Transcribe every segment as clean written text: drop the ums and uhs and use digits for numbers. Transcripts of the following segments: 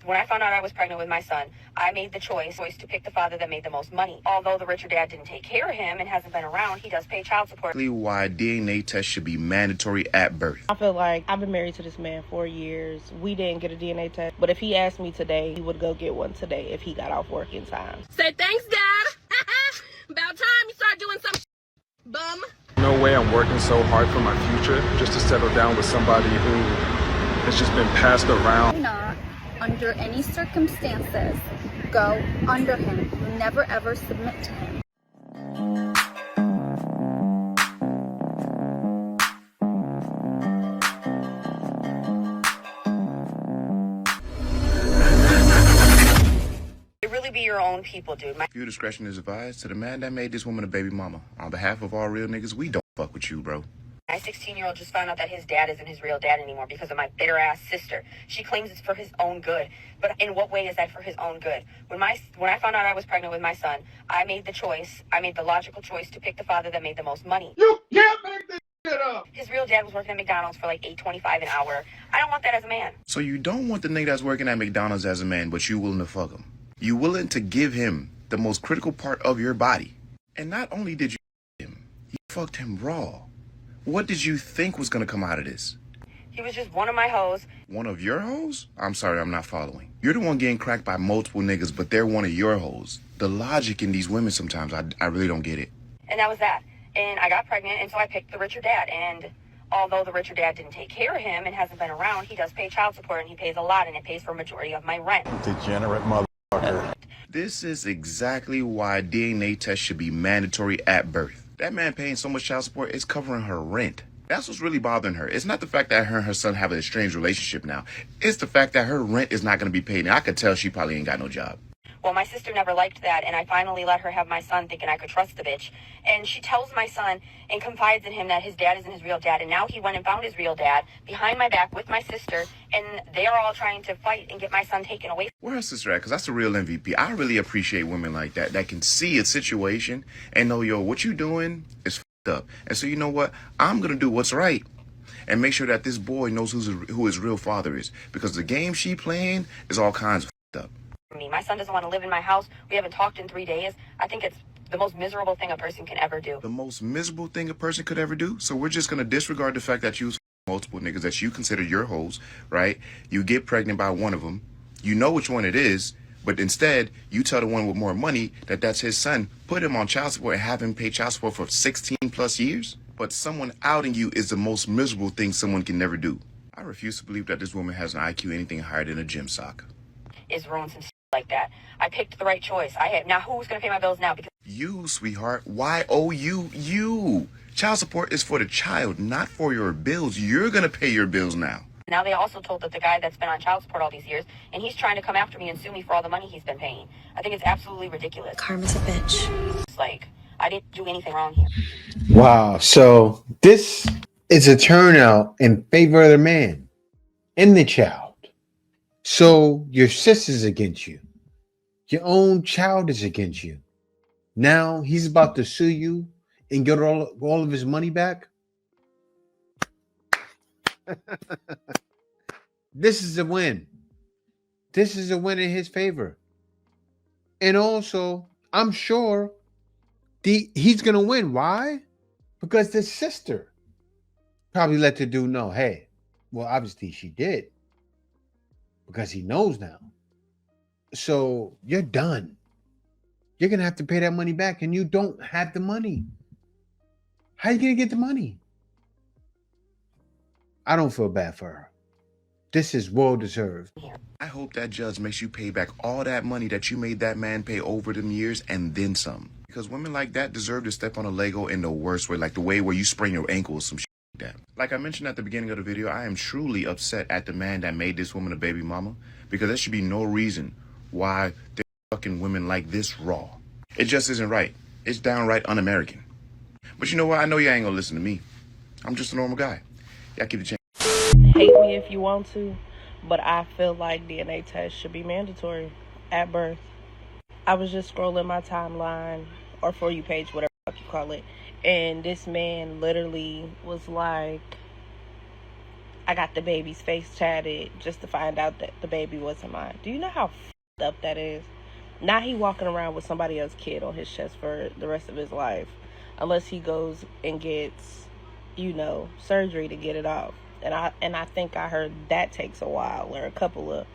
When I found out I was pregnant with my son, I made the choice to pick the father that made the most money. Although the richer dad didn't take care of him and hasn't been around, he does pay child support. Why DNA tests should be mandatory at birth. I feel like I've been married to this man 4 years. We didn't get a DNA test, but if he asked me today, he would go get one today if he got off work in time. Say thanks, Dad. About time you start doing some bum. No way I'm working so hard for my future just to settle down with somebody who has just been passed around. Do not, under any circumstances, go under him. You never ever submit to him. Really be your own people, dude. Your discretion is advised to the man that made this woman a baby mama. On behalf of all real niggas, we don't fuck with you, bro. My 16-year-old just found out that his dad isn't his real dad anymore because of my bitter-ass sister. She claims it's for his own good. But in what way is that for his own good? When I found out I was pregnant with my son, I made the logical choice to pick the father that made the most money. You can't make this shit up! His real dad was working at McDonald's for like $8.25 an hour. I don't want that as a man. So you don't want the nigga that's working at McDonald's as a man, but you willing to fuck him. You willing to give him the most critical part of your body. And not only did you him, you fucked him raw. What did you think was gonna come out of this? He was just one of my hoes. One of your hoes? I'm sorry, I'm not following. You're the one getting cracked by multiple niggas, but they're one of your hoes. The logic in these women sometimes, I really don't get it. And that was that. And I got pregnant, and so I picked the richer dad. And although the richer dad didn't take care of him and hasn't been around, he does pay child support, and he pays a lot, and it pays for a majority of my rent. Degenerate motherfucker. This is exactly why DNA tests should be mandatory at birth. That man paying so much child support is covering her rent. That's what's really bothering her. It's not the fact that her and her son have an estranged relationship now. It's the fact that her rent is not going to be paid. And I could tell she probably ain't got no job. Well, my sister never liked that, and I finally let her have my son thinking I could trust the bitch. And she tells my son and confides in him that his dad isn't his real dad. And now he went and found his real dad behind my back with my sister, and they're all trying to fight and get my son taken away. Where her sister at? Because that's the real MVP. I really appreciate women like that can see a situation and know, yo, what you doing is fucked up. And so you know what? I'm going to do what's right and make sure that this boy knows who his real father is. Because the game she playing is all kinds of fucked up. My son doesn't want to live in my house. We haven't talked in 3 days. I think it's the most miserable thing a person can ever do. The most miserable thing a person could ever do? So we're just going to disregard the fact that you was multiple niggas that you consider your hoes, right? You get pregnant by one of them. You know which one it is, but instead you tell the one with more money that that's his son. Put him on child support and have him pay child support for 16 plus years? But someone outing you is the most miserable thing someone can never do. I refuse to believe that this woman has an IQ anything higher than a gym sock. Is ruin some like that. I picked the right choice. Now who's going to pay my bills now? Because you, sweetheart. Y-O-U, you. Child support is for the child, not for your bills. You're going to pay your bills now. Now they also told that the guy that's been on child support all these years, and he's trying to come after me and sue me for all the money he's been paying. I think it's absolutely ridiculous. Karma's a bitch. It's like, I didn't do anything wrong here. Wow. So this is a turnout in favor of the man and the child. So your sister's against you. Your own child is against you. Now he's about to sue you and get all of his money back. This is a win. This is a win in his favor. And also, I'm sure he's going to win. Why? Because the sister probably let the dude know, hey, well, obviously she did. Because he knows now. So you're done. You're going to have to pay that money back, and you don't have the money. How are you going to get the money? I don't feel bad for her. This is well deserved. I hope that judge makes you pay back all that money that you made that man pay over them years and then some. Because women like that deserve to step on a Lego in the worst way, like the way where you sprain your ankle or some shit like that. Like I mentioned at the beginning of the video, I am truly upset at the man that made this woman a baby mama, because there should be no reason why they're fucking women like this raw. It just isn't right. It's downright un-American. But you know what? I know y'all ain't gonna listen to me. I'm just a normal guy. Y'all keep the change. Hate me if you want to, but I feel like DNA tests should be mandatory at birth. I was just scrolling my timeline, or For You page, whatever the fuck you call it, and this man literally was like, I got the baby's face tatted just to find out that the baby wasn't mine. Do you know how f***ed up that is? Now he walking around with somebody else's kid on his chest for the rest of his life, unless he goes and gets, surgery to get it off. And I think I heard that takes a while, or a couple of.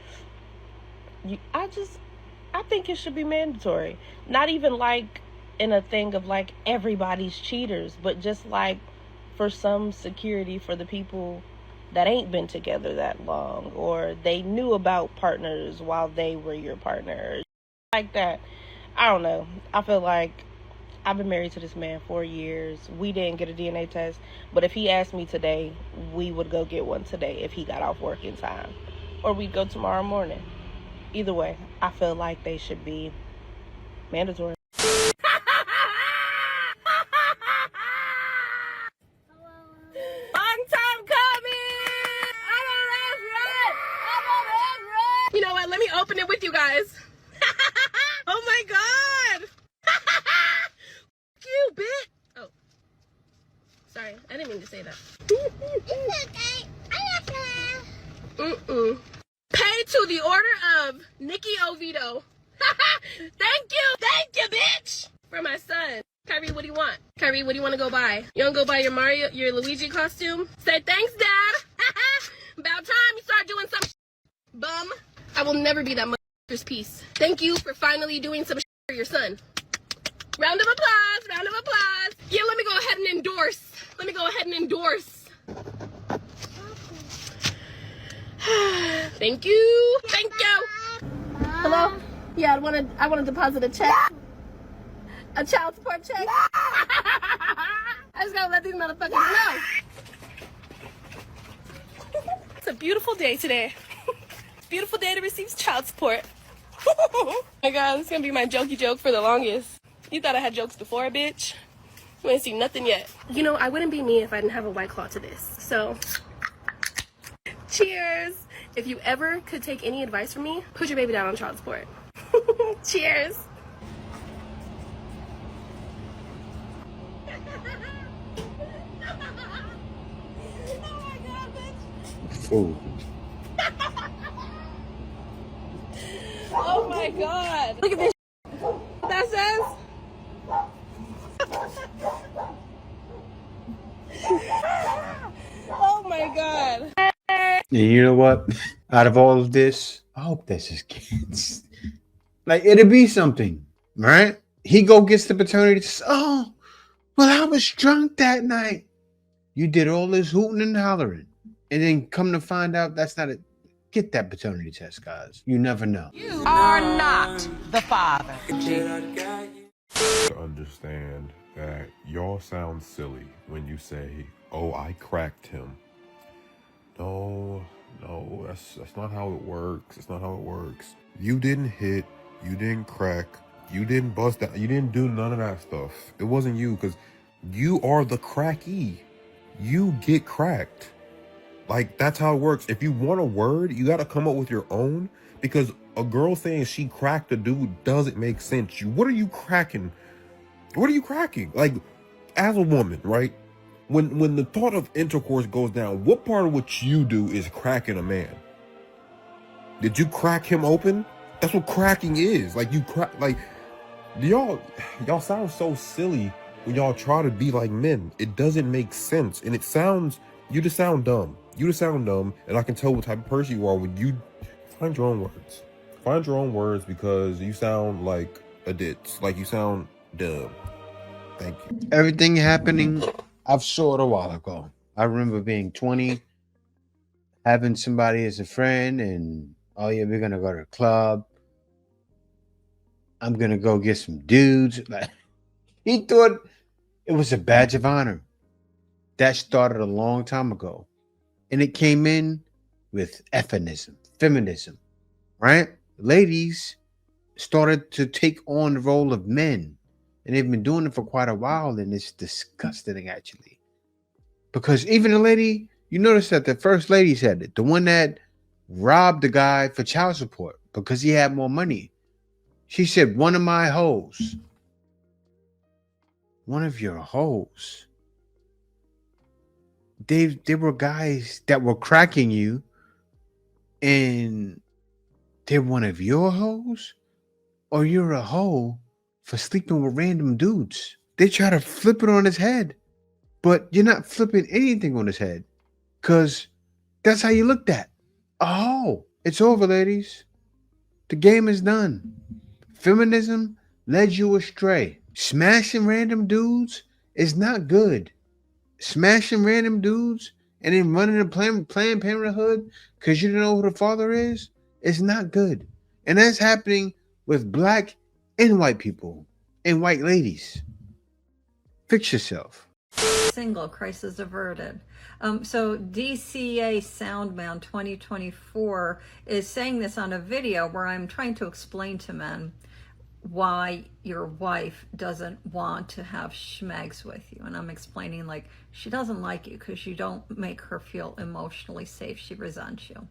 I think it should be mandatory. Not even like in a thing of like everybody's cheaters, but just like for some security for the people that ain't been together that long, or they knew about partners while they were your partner, like that. I don't know. I feel like I've been married to this man 4 years. We didn't get a DNA test, but if he asked me today, we would go get one today if he got off work in time, or we'd go tomorrow morning. Either way, I feel like they should be mandatory. Long time coming. I'm a restaurant. You know what? Let me open it with you guys. Oh my god. You bitch. Oh. Sorry, I didn't mean to say that. Pay to the order of Nikki Oviedo. Thank you, bitch. For my son. Kyrie, what do you want? Kyrie, what do you want to go buy? You want to go buy your Luigi costume? Say thanks, Dad. About time you start doing some bum. I will never be that motherfucker's piece. Thank you for finally doing some for your son. Round of applause, round of applause. Yeah, let me go ahead and endorse. Thank you. Hello? Yeah, I want to deposit a check. A child support check. I just gotta let these motherfuckers know. It's a beautiful day today. Beautiful day to receive child support. Oh my god, this is gonna be my jokey joke for the longest. You thought I had jokes before, bitch? You ain't seen nothing yet. I wouldn't be me if I didn't have a White Claw to this. So, cheers. If you ever could take any advice from me, put your baby down on child support. Cheers. Oh. Oh my god. Look at this that says. Oh my god. And you know what? Out of all of this, I hope this is kids. Like, it'll be something, right? He gets the paternity test. Oh, well, I was drunk that night. You did all this hooting and hollering. And then come to find out that's not it. Get that paternity test, guys. You never know. You are not the father. Understand that y'all sound silly when you say, "Oh, I cracked him." No, that's not how it works. It's not how it works. You didn't hit, you didn't crack, you didn't bust that, you didn't do none of that stuff. It wasn't you, because you are the cracky. You get cracked. Like, that's how it works. If you want a word, you got to come up with your own, because a girl saying she cracked a dude doesn't make sense. What are you cracking? What are you cracking? Like, as a woman, right? When the thought of intercourse goes down, what part of what you do is cracking a man? Did you crack him open? That's what cracking is. Like, you crack, like, y'all sound so silly when y'all try to be like men. It doesn't make sense. And you just sound dumb. And I can tell what type of person you are when you find your own words. Find your own words, because you sound like a ditz. Like, you sound dumb. Thank you. Everything happening, I've saw it a while ago. I remember being 20, having somebody as a friend, and oh yeah, we're gonna go to the club. I'm gonna go get some dudes. Like, he thought it was a badge of honor. That started a long time ago. And it came in with feminism, right? Ladies started to take on the role of men. And they've been doing it for quite a while, and it's disgusting, actually. Because even the lady, you notice that the first lady said it, the one that robbed the guy for child support because he had more money. She said, one of my hoes. One of your hoes. There were guys that were cracking you, and they're one of your hoes, or you're a hoe for sleeping with random dudes. They try to flip it on his head, but you're not flipping anything on his head, because that's how you looked at. Oh, it's over, ladies. The game is done. Feminism led you astray. Smashing random dudes is not good. Smashing random dudes and then running a Planned Parenthood because you don't know who the father is not good. And that's happening with black and white people and white ladies. Fix yourself. Single, crisis averted. So DCA Soundman 2024 is saying this on a video where I'm trying to explain to men why your wife doesn't want to have schmegs with you. And I'm explaining, like, she doesn't like you because you don't make her feel emotionally safe. She resents you.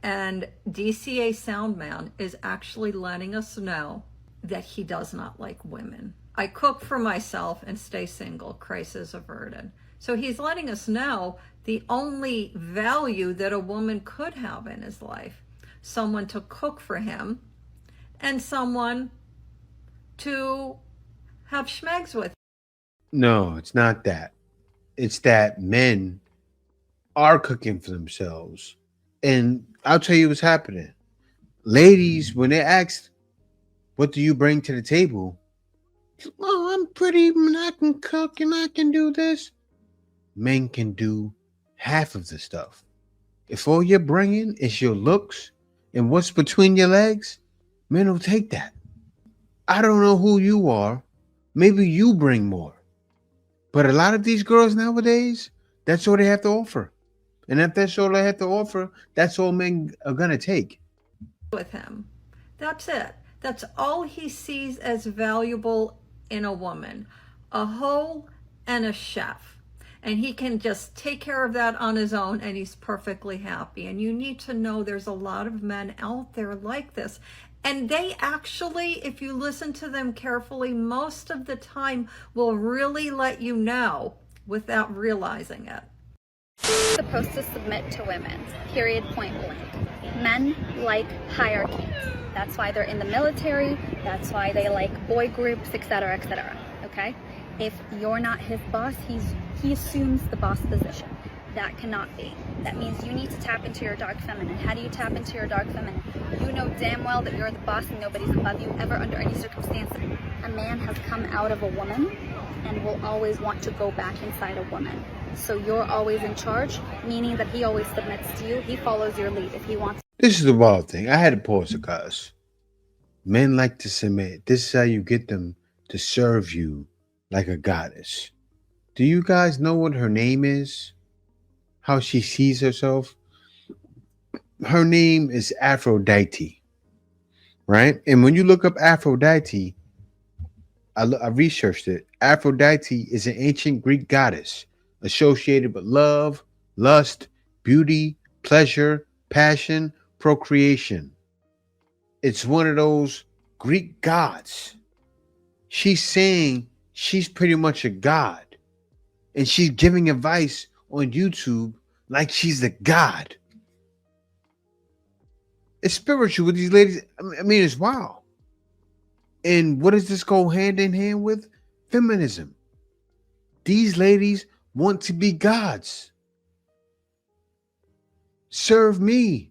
And DCA Soundman is actually letting us know that he does not like women. I cook for myself and stay single, crisis averted. So he's letting us know the only value that a woman could have in his life: someone to cook for him and someone to have schmegs with. No, it's not that. It's that men are cooking for themselves. And I'll tell you what's happening. Ladies, when they're asked, what do you bring to the table? Oh, I'm pretty and I can cook and I can do this. Men can do half of the stuff. If all you're bringing is your looks and what's between your legs, men will take that. I don't know who you are. Maybe you bring more. But a lot of these girls nowadays, that's all they have to offer. And if that's all they have to offer, that's all men are going to take. With him. That's it. That's all he sees as valuable in a woman. A hoe and a chef. And he can just take care of that on his own, and he's perfectly happy. And you need to know there's a lot of men out there like this. And they actually, if you listen to them carefully, most of the time will really let you know without realizing it. Supposed to submit to women, period, point blank. Men like hierarchy. That's why they're in the military. That's why they like boy groups, etc., etc. Okay? If you're not his boss, he assumes the boss position. That cannot be. That means you need to tap into your dark feminine. How do you tap into your dark feminine? You know damn well that you're the boss and nobody's above you ever under any circumstances. A man has come out of a woman and will always want to go back inside a woman. So you're always in charge, meaning that he always submits to you. He follows your lead if he wants. This is the wild thing. I had to pause it, guys. Men like to submit. This is how you get them to serve you like a goddess. Do you guys know what her name is? How she sees herself? Her name is Aphrodite, right? And when you look up Aphrodite, I researched it. Aphrodite is an ancient Greek goddess associated with love, lust, beauty, pleasure, passion, procreation. It's one of those Greek gods. She's saying she's pretty much a god. And she's giving advice on YouTube like she's a god. It's spiritual with these ladies. I mean, it's wild. And what does this go hand in hand with? Feminism. These ladies want to be gods. Serve me.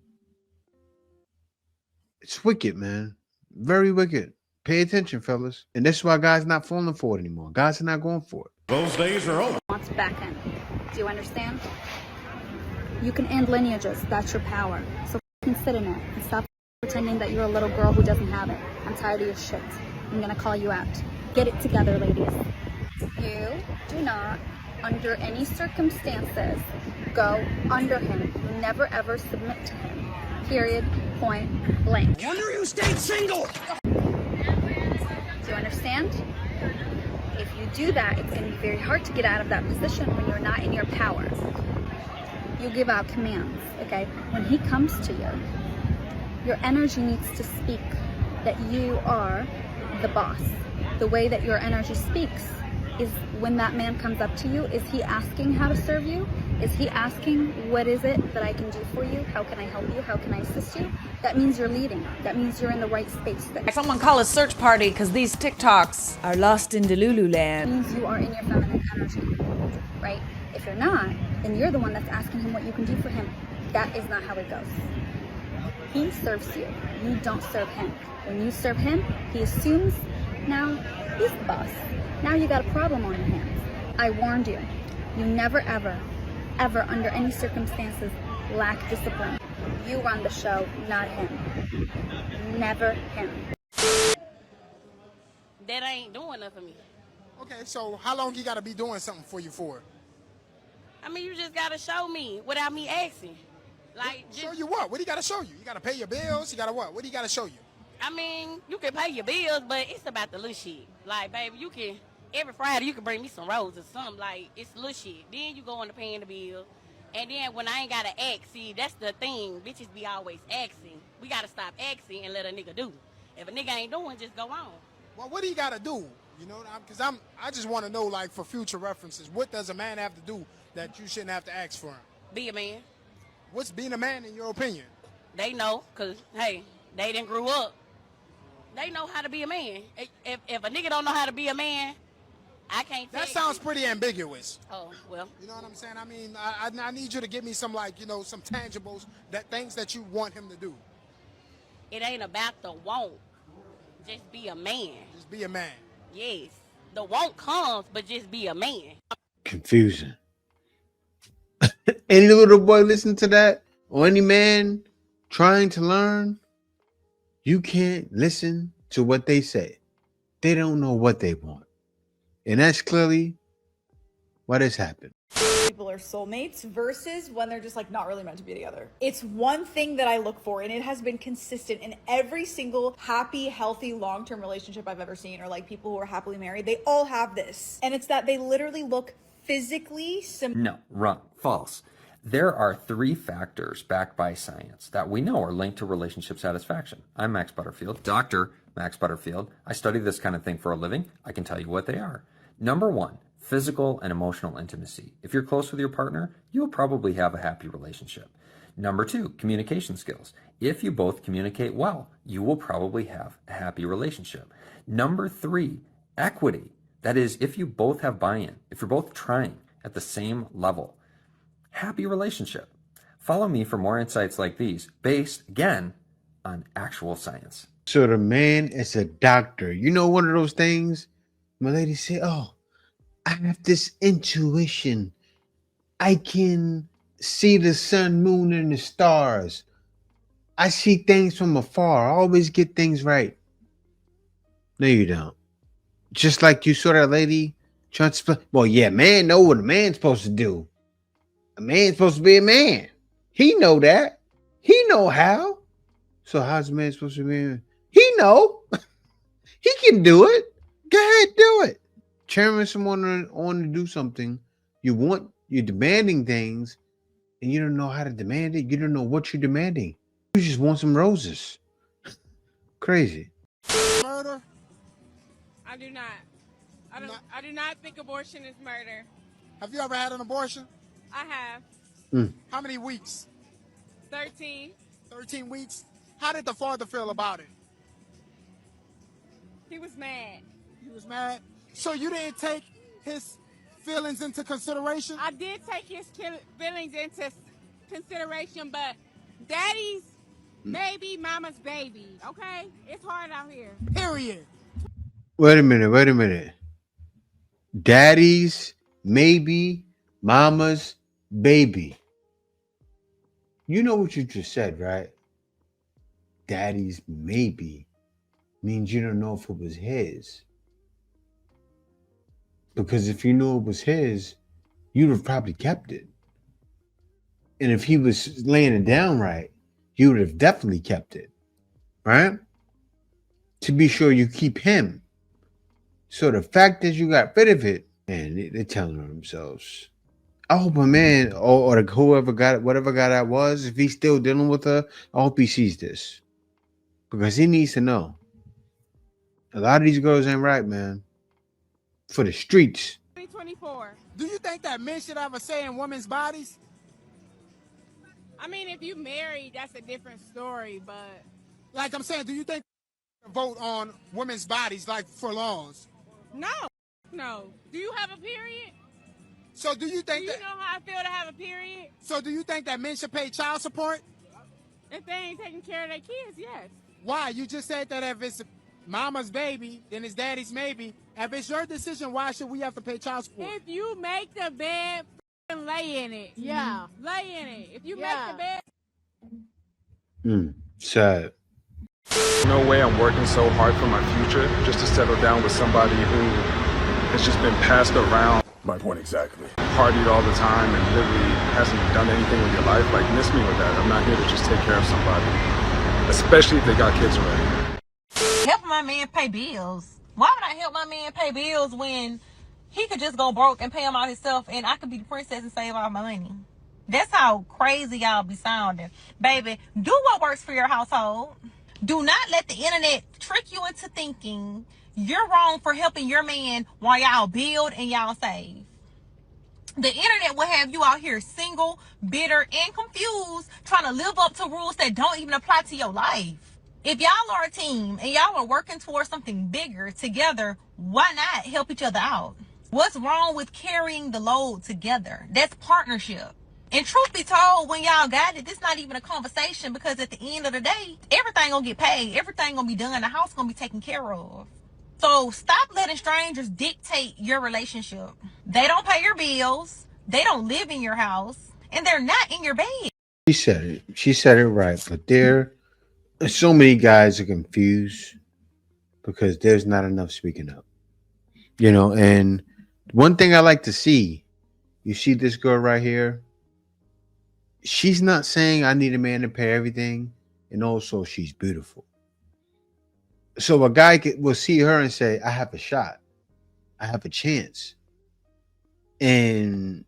It's wicked, man. Very wicked. Pay attention, fellas. And that's why guys not falling for it anymore. Guys are not going for it. Those days are over. Wants back in. Do you understand? You can end lineages. That's your power. So sit in it and stop pretending that you're a little girl who doesn't have it. I'm tired of your shit. I'm gonna call you out. Get it together, ladies. You do not, under any circumstances, go under him. You never ever submit to him. Period. Point blank. Wonder you stayed single. Do you understand? If you do that, it's going to be very hard to get out of that position when you're not in your power. You give out commands, okay? When he comes to you, your energy needs to speak that you are the boss. The way that your energy speaks is when that man comes up to you, is he asking how to serve you? Is he asking, what is it that I can do for you? How can I help you? How can I assist you? That means you're leading. That means you're in the right space. Someone call a search party because these TikToks are lost in Delulu That land. means you are in your feminine energy, right? If you're not, then you're the one that's asking him what you can do for him. That is not how it goes. He serves you. You don't serve him. When you serve him, he assumes now he's the boss. Now you got a problem on your hands. I warned you. You never, ever, ever, under any circumstances, lack discipline. You run the show, not him. Never him. That ain't doing nothing for me. Okay, so how long he got to be doing something for you for? I mean, you just gotta show me without me asking. Like, Show you what? What he got to show you? You got to pay your bills? You got to what? What do you got to show you? I mean, you can pay your bills, but it's about the little shit. Like, baby, you can, every Friday, you can bring me some roses, something like, it's little shit. Then you go on to paying the bill. And then when I ain't got to ask, see, that's the thing. Bitches be always asking. We got to stop asking and let a nigga do. If a nigga ain't doing, just go on. Well, what do you got to do? You know, because I just want to know, like, for future references, what does a man have to do that you shouldn't have to ask for him? Be a man. What's being a man in your opinion? They know, because, hey, they didn't grew up. They know how to be a man. If a nigga don't know how to be a man, I can't tell That sounds pretty ambiguous. Oh, well. You know what I'm saying? I mean, I need you to give me some, like, you know, some tangibles, that things that you want him to do. It ain't about the want. Just be a man. Just be a man. Yes. The want comes, but just be a man. Confusing. Any little boy listen to that, or any man trying to learn, you can't listen to what they say. They don't know what they want. And that's clearly what has happened. People are soulmates versus when they're just like not really meant to be together. It's one thing that I look for, and it has been consistent in every single happy, healthy, long-term relationship I've ever seen, or like people who are happily married. They all have this. And it's that they literally look physically similar. No, wrong, false. There are 3 factors backed by science that we know are linked to relationship satisfaction. I'm Max Butterfield, Dr. Max Butterfield. I study this kind of thing for a living. I can tell you what they are. Number 1, physical and emotional intimacy. If you're close with your partner, you'll probably have a happy relationship. Number 2, communication skills. If you both communicate well, you will probably have a happy relationship. Number 3, equity. That is, if you both have buy-in, if you're both trying at the same level, happy relationship. Follow me for more insights like these, based, again, on actual science. So the man is a doctor. You know, one of those things, my lady said, oh, I have this intuition. I can see the sun, moon, and the stars. I see things from afar. I always get things right. No, you don't. Just like you saw that lady trying to explain. Well, yeah, man know what a man's supposed to do. A man's supposed to be a man. He know that. He know how. So how's a man supposed to be a man? He know. He can do it. Go ahead, do it. Cheering someone on to do something, you're demanding things, and you don't know how to demand it. You don't know what you're demanding. You just want some roses. Crazy. Murder? I do not. I do not think abortion is murder. Have you ever had an abortion? I have. How many weeks? 13. 13 weeks? How did the father feel about it? He was mad. He was mad? So you didn't take his feelings into consideration? I did take his feelings into consideration, but daddy's maybe mama's baby, okay? It's hard out here. Period. Wait a minute. Daddy's maybe mama's baby. You know what you just said, right? Daddy's maybe means you don't know if it was his. Because if you knew it was his, you'd have probably kept it. And if he was laying it down right, you would have definitely kept it. Right? To be sure you keep him. So the fact that you got rid of it, man, they're telling on themselves. I hope a man or whoever got it, whatever guy that was, if he's still dealing with her, I hope he sees this. Because he needs to know. A lot of these girls ain't right, man. for the streets. 2024. Do you think that men should have a say in women's bodies? I mean, if you married, that's a different story, but Like I'm saying, do you think vote on women's bodies like for laws? no. No. Do you have a period? So do you Do think you that? know how I feel to have a period? So do you think that men should pay child support? If they ain't taking care of their kids, yes. Why? You just said that if it's mama's baby, then it's daddy's maybe. If it's your decision, why should we have to pay child support? If you make the bed, f***ing lay in it. Yeah. Lay in it. If you Yeah. make the bed, Sad. No way I'm working so hard for my future just to settle down with somebody who has just been passed around. My point exactly. Partied all the time and really hasn't done anything with your life. Like, miss me with that. I'm not here to just take care of somebody, especially if they got kids already. Helping my man pay bills. Why would I help my man pay bills when he could just go broke and pay them all himself and I could be the princess and save all my money? That's how crazy y'all be sounding. Baby, do what works for your household. Do not let the internet trick you into thinking you're wrong for helping your man while y'all build and y'all save. The internet will have you out here single, bitter, and confused, trying to live up to rules that don't even apply to your life. If y'all are a team and y'all are working towards something bigger together, why not help each other out? What's wrong with carrying the load together? That's partnership. And truth be told, when y'all got it, this not even a conversation, because at the end of the day, everything gonna get paid. Everything gonna be done. The house gonna be taken care of. So stop letting strangers dictate your relationship. They don't pay your bills. They don't live in your house. And they're not in your bed. She said it. She said it right. But so many guys are confused because there's not enough speaking up. And one thing I like to see, you see this girl right here? She's not saying I need a man to pay everything, and also she's beautiful. So a guy will see her and say, I have a shot. I have a chance. And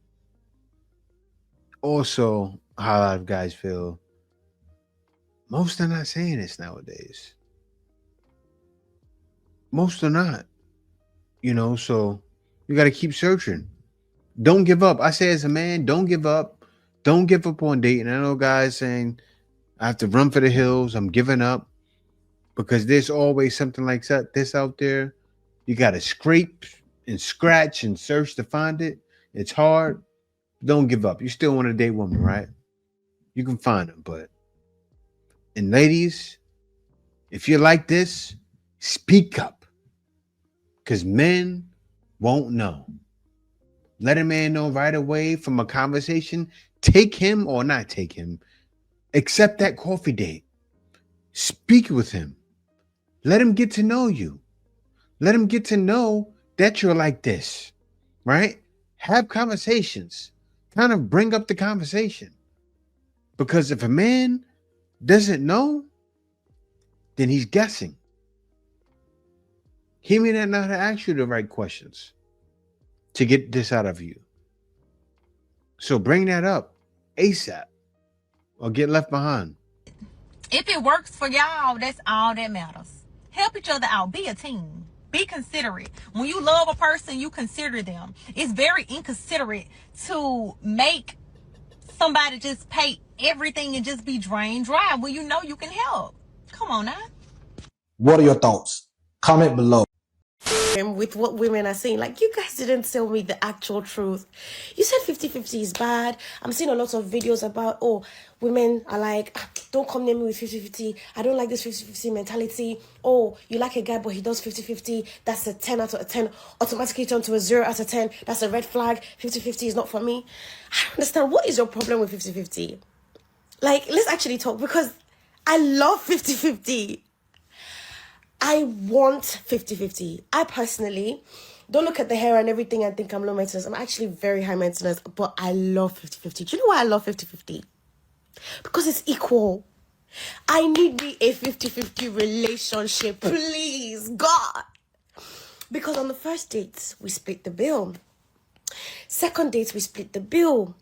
also, how a lot of guys feel, most are not saying this nowadays. Most are not. So you got to keep searching. Don't give up. I say as a man, don't give up. Don't give up on dating. I know guys saying, I have to run for the hills. I'm giving up. Because there's always something like this out there. You got to scrape and scratch and search to find it. It's hard. Don't give up. You still want to date women, right? You can find them. And ladies, if you're like this, speak up. Because men won't know. Let a man know right away from a conversation. Take him or not take him. Accept that coffee date. Speak with him. Let him get to know you. Let him get to know that you're like this, right? Have conversations. Kind of bring up the conversation. Because if a man doesn't know, then he's guessing. He may not know how to ask you the right questions to get this out of you. So bring that up ASAP or get left behind. If it works for y'all, that's all that matters. Help each other out. Be a team. Be considerate. When you love a person, you consider them. It's very inconsiderate to make somebody just pay everything and just be drained dry when you know you can help. Come on now. What are your thoughts? Comment below. With what women are saying, like, you guys didn't tell me the actual truth. You said 50-50 is bad. I'm seeing a lot of videos about, women are like, don't come near me with 50-50. I don't like this 50-50 mentality. Oh, you like a guy but he does 50-50. That's a 10 out of 10. Automatically turn to a 0 out of 10. That's a red flag. 50-50 is not for me. I don't understand. What is your problem with 50-50? Like, let's actually talk, because I love 50-50. I want 50-50. I personally don't look at the hair and everything and think I'm low maintenance. I'm actually very high maintenance, but I love 50-50. Do you know why I love 50-50? Because it's equal. I need me a 50-50 relationship, please, God. Because on the first date, we split the bill. Second date, we split the bill.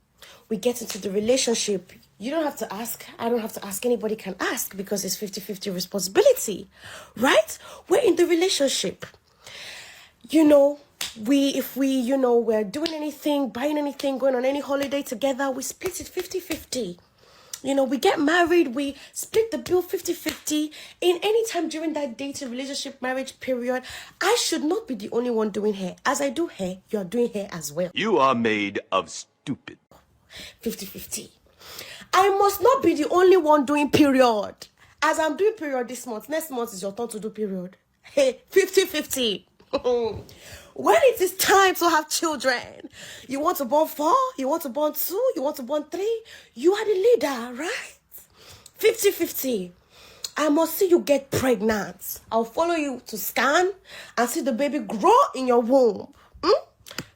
We get into the relationship. You don't have to ask. I don't have to ask. Anybody can ask, because it's 50-50 responsibility, right? We're in the relationship. if we, we're doing anything, buying anything, going on any holiday together, we split it 50-50. We get married, we split the bill 50-50. In any time during that dating, relationship, marriage period, I should not be the only one doing hair. As I do hair, you're doing hair as well. You are made of stupid. 50-50. I must not be the only one doing period. As I'm doing period this month, next month is your turn to do period. Hey, 50-50. When it is time to have children, you want to born 4, you want to born 2, you want to born 3, you are the leader, right? 50-50. I must see you get pregnant. I'll follow you to scan and see the baby grow in your womb.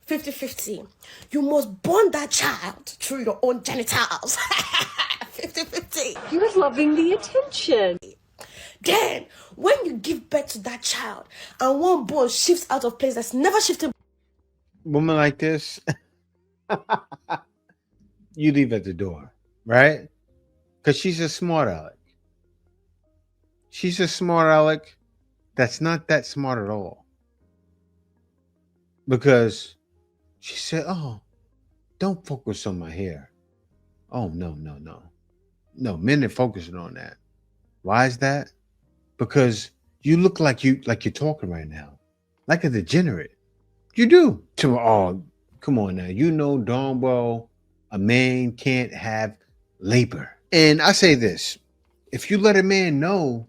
50-50. You must born that child through your own genitals. 50-50. You're loving the attention. Then, when you give birth to that child and one bone shifts out of place that's never shifted. Woman like this, you leave at the door, right? Because she's a smart aleck. She's a smart aleck that's not that smart at all. Because she said, oh, don't focus on my hair. Oh, no. No, men are focusing on that. Why is that? Because you look like you're talking right now. Like a degenerate. You do. Oh, come on now. You know darn well a man can't have labor. And I say this. If you let a man know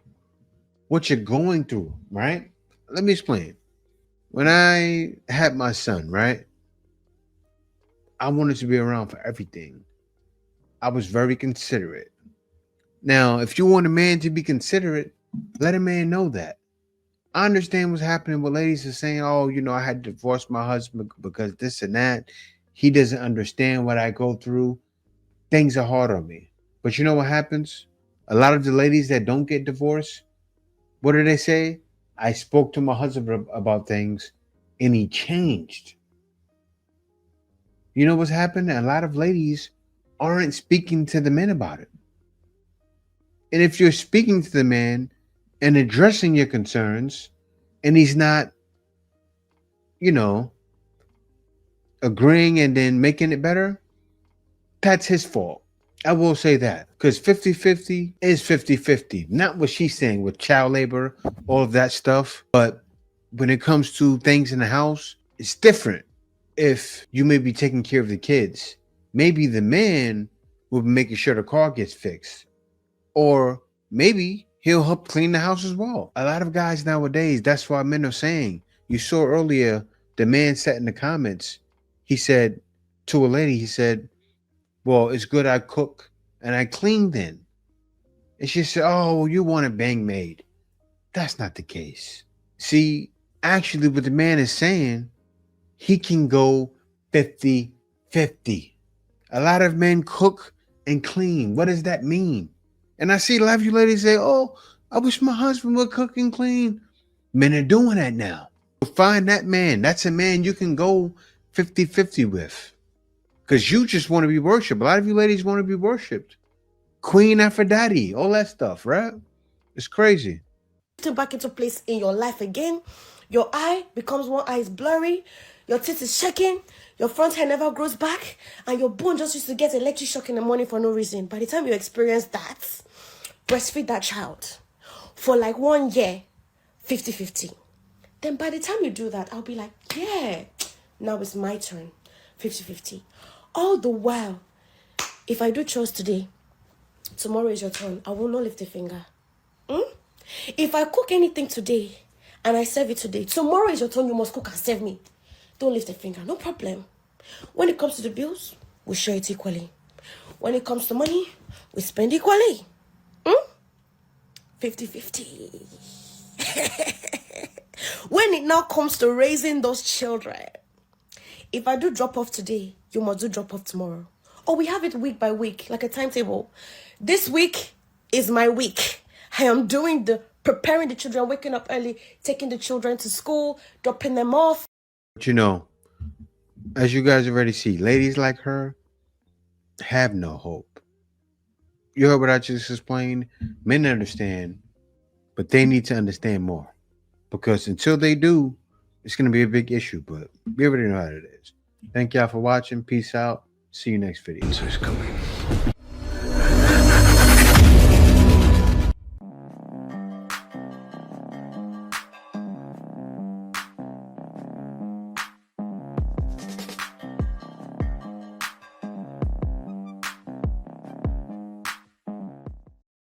what you're going through, right? Let me explain. When I had my son, right? I wanted to be around for everything. I was very considerate. Now, if you want a man to be considerate, let a man know that. I understand what's happening with ladies are saying, oh, I had to divorce my husband because this and that. He doesn't understand what I go through. Things are hard on me. But you know what happens? A lot of the ladies that don't get divorced, what do they say? I spoke to my husband about things and he changed. You know what's happened? A lot of ladies aren't speaking to the men about it. And if you're speaking to the man and addressing your concerns and he's not, agreeing and then making it better, that's his fault. I will say that because 50-50 is 50-50. Not what she's saying with child labor, all of that stuff. But when it comes to things in the house, it's different. If you may be taking care of the kids, maybe the man will be making sure the car gets fixed. Or maybe he'll help clean the house as well. A lot of guys nowadays, that's why men are saying. You saw earlier, the man said in the comments, he said to a lady, he said, well, it's good I cook and I clean then. And she said, oh, you want a bangmaid. That's not the case. See, actually what the man is saying, he can go 50-50. A lot of men cook and clean. What does that mean? And I see a lot of you ladies say, oh, I wish my husband would cook and clean. Men are doing that now. Find that man. That's a man you can go 50-50 with. Because you just want to be worshipped. A lot of you ladies want to be worshipped. Queen Aphrodite, all that stuff, right? It's crazy. Back into place in your life again. Your eye becomes one eye is blurry. Your teeth is shaking. Your front hair never grows back. And your bone just used to get electric shock in the morning for no reason. By the time you experience that, breastfeed that child for like 1 year, 50-50. Then by the time you do that, I'll be like, yeah, now it's my turn, 50-50. All the while, if I do chores today, tomorrow is your turn. I will not lift a finger. If I cook anything today and I serve it today, tomorrow is your turn. You must cook and serve me. Don't lift a finger. No problem. When it comes to the bills, we share it equally. When it comes to money, we spend equally. 50-50. When it now comes to raising those children, if I do drop off today, you must do drop off tomorrow. Or we have it week by week, like a timetable. This week is my week. I am doing preparing the children, waking up early, taking the children to school, dropping them off. But as you guys already see, ladies like her have no hope. You heard what I just explained? Men understand, but they need to understand more. Because until they do, it's going to be a big issue, but we already know how it is. Thank y'all for watching. Peace out. See you next video. Coming.